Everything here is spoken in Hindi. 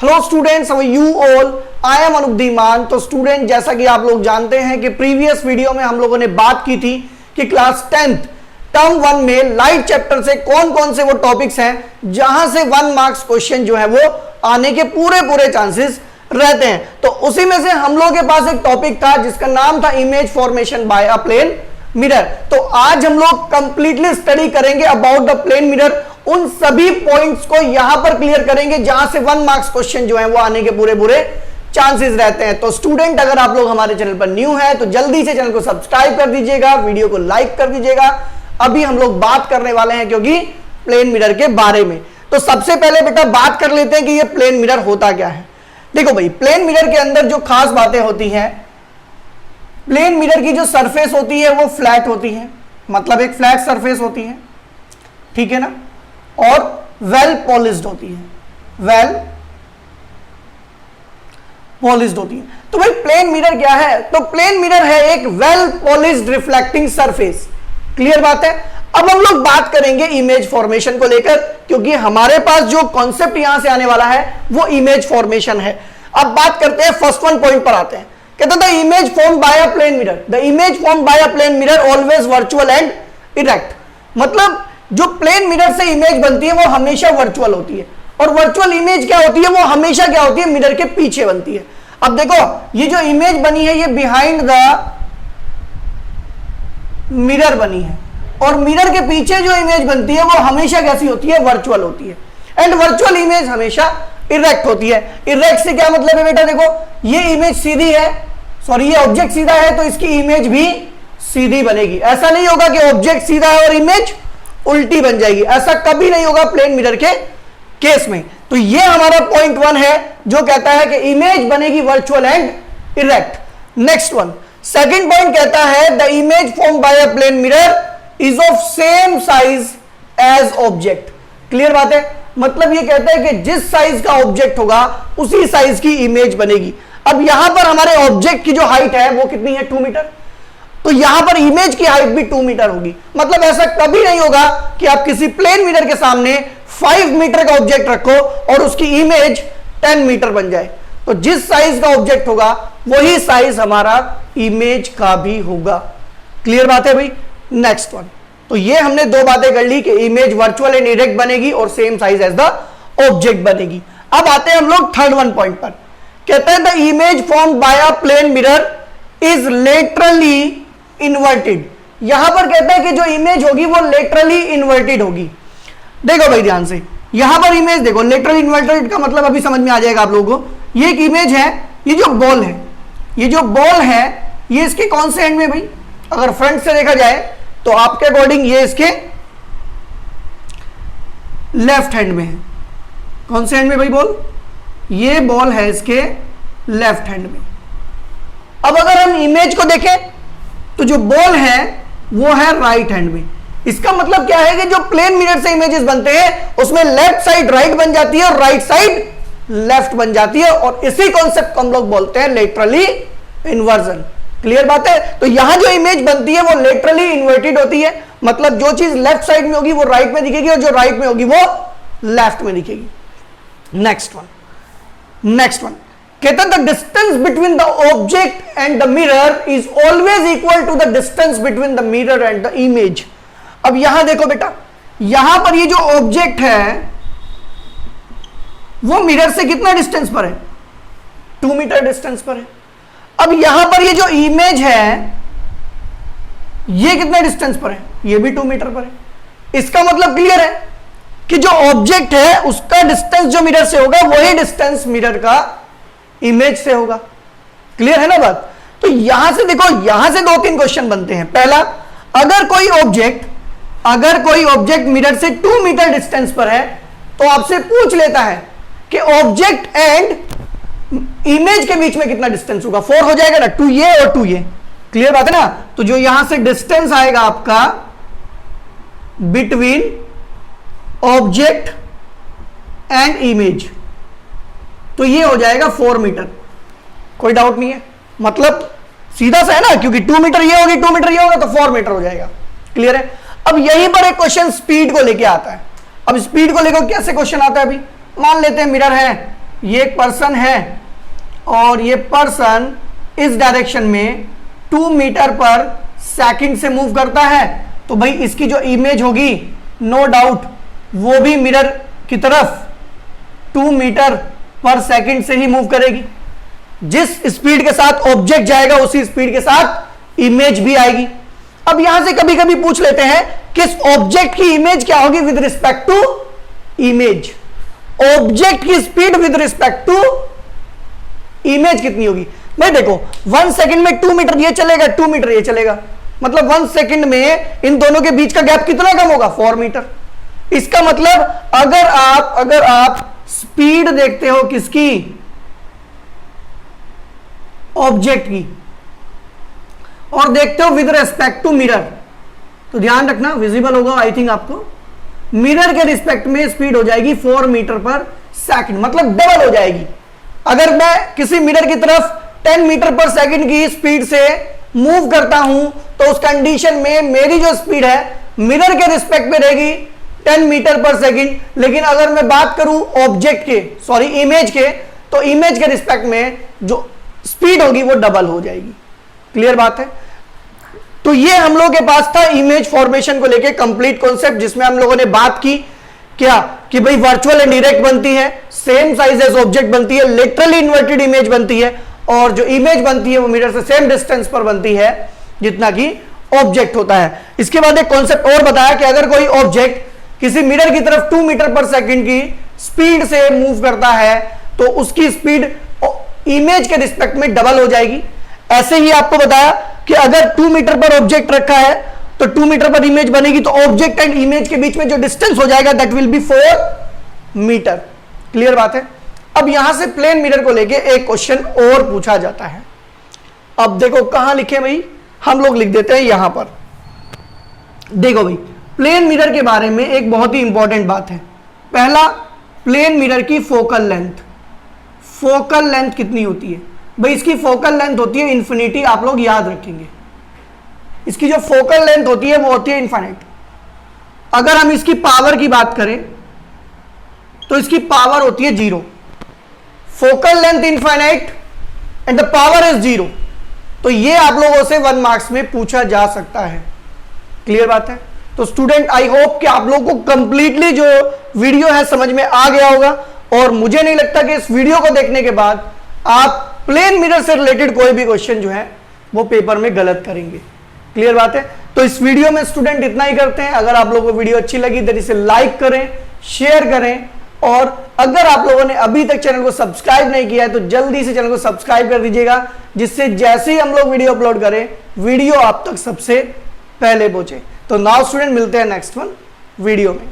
Hello students, how you all, I am Anup Dhiman. तो स्टूडेंट, जैसा कि आप लोग जानते हैं कि प्रीवियस वीडियो में हम लोगों ने बात की थी कि क्लास 10th टर्म 1 में लाइट चैप्टर से कौन कौन से वो टॉपिक्स हैं जहां से 1 मार्क्स क्वेश्चन जो है वो आने के पूरे चांसेस रहते हैं। तो उसी में से हम लोगों के पास एक टॉपिक था जिसका नाम था image formation by a plane mirror. तो आज हम लोग कंप्लीटली स्टडी करेंगे अबाउट द प्लेन मिरर, उन सभी पॉइंट्स को यहां पर क्लियर करेंगे जहां से 1 मार्क्स क्वेश्चन जो है वो आने के पूरे चांसेस रहते हैं। तो स्टूडेंट, अगर आप लोग हमारे चैनल पर न्यू है तो जल्दी से चैनल को सब्सक्राइब कर दीजिएगा, वीडियो को लाइक कर दीजिएगा। अभी हम लोग बात करने वाले हैं क्योंकि प्लेन मिरर के बारे में। तो सबसे पहले बेटा बात कर लेते हैं कि ये प्लेन मिरर होता क्या है। देखो भाई, प्लेन मिरर के अंदर जो खास बातें होती हैं, प्लेन मिरर की जो सरफेस होती है वो फ्लैट होती है, मतलब एक फ्लैट सरफेस होती है, ठीक है ना, और वेल पॉलिश्ड होती है, वेल पॉलिश्ड होती है। तो भाई प्लेन मिरर क्या है? तो प्लेन मिरर है एक well polished reflecting surface. Clear बात है। अब हम लोग बात करेंगे इमेज फॉर्मेशन को लेकर, क्योंकि हमारे पास जो कॉन्सेप्ट यहां से आने वाला है वो इमेज फॉर्मेशन है। अब बात करते हैं, फर्स्ट वन पॉइंट पर आते हैं। कहता था image form by a plane mirror, the image form by a plane mirror always virtual and erect. मतलब जो प्लेन मिरर से इमेज बनती है वो हमेशा वर्चुअल होती है, और वर्चुअल इमेज क्या होती है, वो हमेशा क्या होती है, मिरर के पीछे बनती है। अब देखो, ये जो इमेज बनी है ये बिहाइंड द मिरर बनी है, और मिरर के पीछे जो इमेज बनती है वो हमेशा कैसी होती है, वर्चुअल होती है। एंड वर्चुअल इमेज हमेशा इरेक्ट होती है। इरेक्ट से क्या मतलब है बेटा? देखो, ये इमेज सीधी है, सॉरी ये ऑब्जेक्ट सीधा है तो इसकी इमेज भी सीधी बनेगी। ऐसा नहीं होगा कि ऑब्जेक्ट सीधा है और इमेज उल्टी बन जाएगी, ऐसा कभी नहीं होगा प्लेन मिरर के केस में। तो ये हमारा पॉइंट 1 है जो कहता है कि इमेज बनेगी virtual and erect. Next one, second point कहता है the image form by a plane mirror is of same size as object. Clear बात है। मतलब ये कहता है कि जिस साइज का ऑब्जेक्ट होगा उसी साइज की इमेज बनेगी। अब यहां पर हमारे ऑब्जेक्ट की जो हाइट है वो कितनी है, 2 मीटर, तो यहां पर इमेज की हाइट भी 2 मीटर होगी। मतलब ऐसा कभी नहीं होगा कि आप किसी प्लेन मिरर के सामने 5 मीटर का ऑब्जेक्ट रखो और उसकी इमेज 10 मीटर बन जाए। तो जिस साइज का ऑब्जेक्ट होगा वही साइज हमारा इमेज का भी होगा। क्लियर बात है भाई। नेक्स्ट वन, तो ये हमने 2 बातें कर ली कि इमेज वर्चुअल एंड इरेक्ट बनेगी और same size as the object बनेगी। अब आते हैं हम लोग थर्ड वन पॉइंट पर। कहते हैं the image form by a plane mirror is laterally inverted. यहां पर कहता है कि जो इमेज होगी वो लेटरली इन्वर्टेड होगी। देखो भाई ध्यान से, यहां पर इमेज देखो, लेटरली इन्वर्टेड का मतलब अभी समझ में आ जाएगा आप लोगों को। ये एक इमेज है, ये जो बॉल है, ये जो बॉल है ये इसके कौन से एंड में भाई? अगर फ्रंट से देखा जाए तो आपके अकॉर्डिंग ये इसके लेफ्ट हैंड में है। कौन से हैंड में भाई बॉल? ये बॉल है इसके लेफ्ट हैंड में। अब अगर हम इमेज को देखें तो जो बॉल है वो है राइट हैंड में। इसका मतलब क्या है कि जो प्लेन मिरर से इमेजेस बनते हैं उसमें लेफ्ट साइड राइट बन जाती है और राइट साइड लेफ्ट बन जाती है, और इसी कॉन्सेप्ट को हम लोग बोलते हैं लेटरली इन्वर्जन। क्लियर बात है। तो यहां जो इमेज बनती है वो लेटरली इन्वर्टेड होती है, मतलब जो चीज लेफ्ट साइड में होगी वो राइट में दिखेगी और जो राइट में होगी वो लेफ्ट में दिखेगी। नेक्स्ट वन कहता है the distance between the object and the mirror is always equal to the distance between the mirror and the image. अब यहां देखो बेटा, यहां पर ये जो ऑब्जेक्ट है वो मिरर से कितना डिस्टेंस पर है, 2 मीटर डिस्टेंस पर है। अब यहां पर ये जो इमेज है ये कितने डिस्टेंस पर है, ये भी 2 मीटर पर है। इसका मतलब क्लियर है कि जो ऑब्जेक्ट है उसका डिस्टेंस जो मिरर से होगा वही डिस्टेंस मिरर का इमेज से होगा। क्लियर है ना बात। तो यहां से देखो, यहां से 2-3 क्वेश्चन बनते हैं। पहला, अगर कोई ऑब्जेक्ट मिरर से 2 मीटर डिस्टेंस पर है तो आपसे पूछ लेता है कि ऑब्जेक्ट एंड इमेज के बीच में कितना डिस्टेंस होगा। 4 हो जाएगा ना, 2 ये और 2 ये। क्लियर बात है ना। तो जो यहां से डिस्टेंस आएगा आपका बिटवीन ऑब्जेक्ट एंड इमेज, तो ये हो जाएगा 4 मीटर। कोई डाउट नहीं है, मतलब सीधा सा है ना, क्योंकि 2 मीटर ये होगी 2 मीटर ये होगा तो 4 मीटर हो जाएगा। क्लियर है। अब यहीं पर एक क्वेश्चन स्पीड को लेके आता है। अब स्पीड को लेकर कैसे क्वेश्चन आता है? अभी मान लेते हैं मिरर है, ये एक पर्सन है और ये पर्सन इस डायरेक्शन में 2 मीटर पर सेकंड से मूव करता है, तो भाई इसकी जो इमेज होगी नो डाउट वो भी मिरर की तरफ 2 मीटर पर सेकंड से ही मूव करेगी। जिस स्पीड के साथ ऑब्जेक्ट जाएगा उसी स्पीड के साथ इमेज भी आएगी। अब यहां से कभी कभी पूछ लेते हैं कि इस ऑब्जेक्ट की इमेज क्या होगी with respect to image. Object की speed with respect to image कितनी होगी? भाई देखो 1 सेकंड में 2 मीटर ये चलेगा, 2 मीटर ये चलेगा, मतलब 1 सेकंड में इन दोनों के बीच का गैप कितना कम होगा? 4 मीटर। इसका मतलब अगर आप स्पीड देखते हो किसकी? ऑब्जेक्ट की, और देखते हो विद रेस्पेक्ट टू मिरर, तो ध्यान रखना विजिबल होगा आई थिंक आपको। मिरर के रिस्पेक्ट में स्पीड हो जाएगी 4 मीटर पर सेकंड, मतलब डबल हो जाएगी। अगर मैं किसी मिरर की तरफ 10 मीटर पर सेकंड की स्पीड से मूव करता हूं तो उस कंडीशन में मेरी जो स्पीड है मिरर के रिस्पेक्ट में रहेगी 10 मीटर पर सेकंड, लेकिन अगर मैं बात करूं ऑब्जेक्ट के, सॉरी इमेज के, तो इमेज के रिस्पेक्ट में जो स्पीड होगी वो डबल हो जाएगी। क्लियर बात है? तो ये हम लोगों के पास था इमेज फॉर्मेशन को लेके कंप्लीट कॉन्सेप्ट, जिसमें हम लोगों ने बात की क्या कि भाई वर्चुअल एंड डायरेक्ट बनती है, सेम साइज एज ऑब्जेक्ट बनती है, लिटरली इन्वर्टेड इमेज बनती है, और जो इमेज बनती है वो मिरर से सेम डिस्टेंस पर बनती है जितना कि ऑब्जेक्ट होता है। इसके बाद एक कॉन्सेप्ट और बताया कि अगर कोई ऑब्जेक्ट किसी मिरर की तरफ 2 मीटर पर सेकंड की स्पीड से मूव करता है तो उसकी स्पीड इमेज के रिस्पेक्ट में डबल हो जाएगी। ऐसे ही आपको बताया कि अगर 2 मीटर पर ऑब्जेक्ट रखा है तो 2 मीटर पर इमेज बनेगी, तो ऑब्जेक्ट एंड इमेज के बीच में जो डिस्टेंस हो जाएगा that will be 4 metre. Clear बात है? अब यहां से प्लेन मिरर को लेके एक क्वेश्चन और पूछा जाता है। अब देखो कहां लिखे भाई, हम लोग लिख देते हैं यहां पर। देखो भाई प्लेन मिरर के बारे में एक बहुत ही इंपॉर्टेंट बात है। पहला, प्लेन मिरर की फोकल लेंथ। फोकल लेंथ कितनी होती है भाई? इसकी फोकल लेंथ होती है इन्फिनिटी, आप लोग याद रखेंगे। इसकी जो फोकल लेंथ होती है वो होती है इनफाइनाइट। अगर हम इसकी पावर की बात करें तो इसकी पावर होती है 0। Focal length infinite and the power is 0। तो ये आप लोगों से 1 मार्क्स में पूछा जा सकता है। क्लियर बात है? तो स्टूडेंट आई होप कि आप लोगों को कंप्लीटली जो वीडियो है समझ में आ गया होगा, और मुझे नहीं लगता कि इस वीडियो को देखने के बाद आप प्लेन मिरर से रिलेटेड कोई भी क्वेश्चन जो है वो पेपर में गलत करेंगे। क्लियर बात है? तो इस वीडियो में स्टूडेंट इतना ही करते हैं। अगर आप लोगों को वीडियो अच्छी लगी तो इसे लाइक करें, शेयर करें, और अगर आप लोगों ने अभी तक चैनल को सब्सक्राइब नहीं किया है तो जल्दी से चैनल को सब्सक्राइब कर दीजिएगा, जिससे जैसे ही हम लोग वीडियो अपलोड करें वीडियो आप तक सबसे पहले पहुंचे। तो नाउ स्टूडेंट मिलते हैं नेक्स्ट वीडियो में।